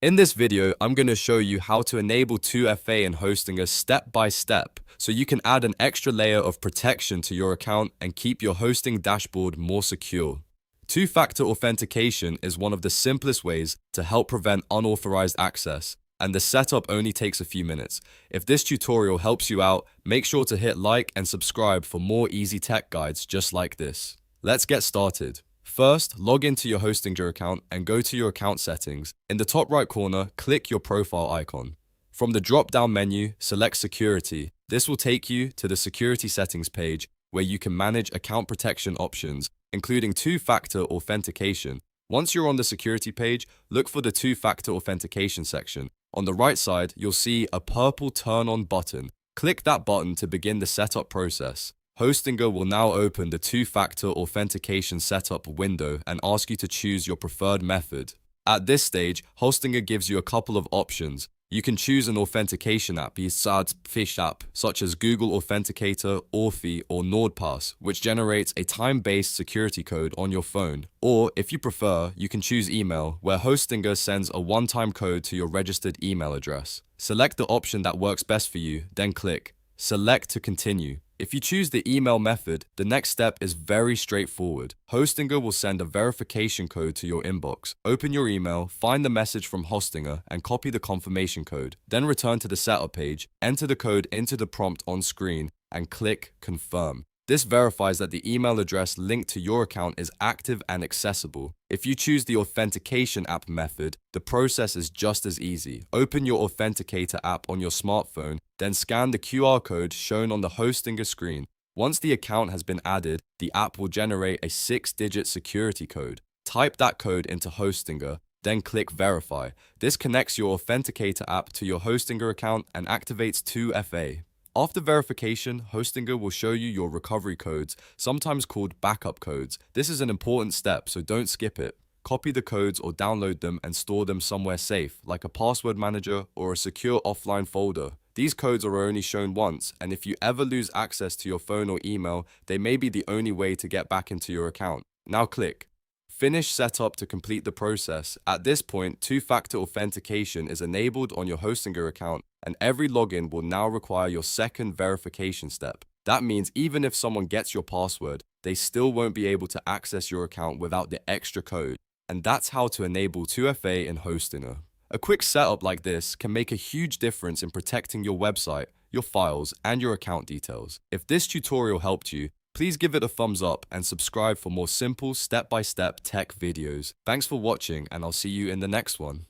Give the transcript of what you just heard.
In this video, I'm going to show you how to enable 2FA in Hostinger step by step so you can add an extra layer of protection to your account and keep your hosting dashboard more secure. Two-factor authentication is one of the simplest ways to help prevent unauthorized access, and the setup only takes a few minutes. If this tutorial helps you out, make sure to hit like and subscribe for more easy tech guides just like this. Let's get started. First, log into your Hostinger account and go to your account settings. In the top right corner, click your profile icon. From the drop-down menu, select Security. This will take you to the Security Settings page where you can manage account protection options, including two-factor authentication. Once you're on the security page, look for the two-factor authentication section. On the right side, you'll see a purple turn-on button. Click that button to begin the setup process. Hostinger will now open the two-factor authentication setup window and ask you to choose your preferred method. At this stage, Hostinger gives you a couple of options. You can choose an authentication app besides Fish app, such as Google Authenticator, Authy, or NordPass, which generates a time-based security code on your phone. Or, if you prefer, you can choose email, where Hostinger sends a one-time code to your registered email address. Select the option that works best for you, then click Select to continue. If you choose the email method, the next step is very straightforward. Hostinger will send a verification code to your inbox. Open your email, find the message from Hostinger, and copy the confirmation code. Then return to the setup page, enter the code into the prompt on screen, and click Confirm. This verifies that the email address linked to your account is active and accessible. If you choose the Authentication app method, the process is just as easy. Open your Authenticator app on your smartphone, then scan the QR code shown on the Hostinger screen. Once the account has been added, the app will generate a 6-digit security code. Type that code into Hostinger, then click Verify. This connects your Authenticator app to your Hostinger account and activates 2FA. After verification, Hostinger will show you your recovery codes, sometimes called backup codes. This is an important step, so don't skip it. Copy the codes or download them and store them somewhere safe, like a password manager or a secure offline folder. These codes are only shown once, and if you ever lose access to your phone or email, they may be the only way to get back into your account. Now click Finish Setup to complete the process. At this point, two-factor authentication is enabled on your Hostinger account, and every login will now require your second verification step. That means even if someone gets your password, they still won't be able to access your account without the extra code. And that's how to enable 2FA in Hostinger. A quick setup like this can make a huge difference in protecting your website, your files, and your account details. If this tutorial helped you, please give it a thumbs up and subscribe for more simple step-by-step tech videos. Thanks for watching, and I'll see you in the next one.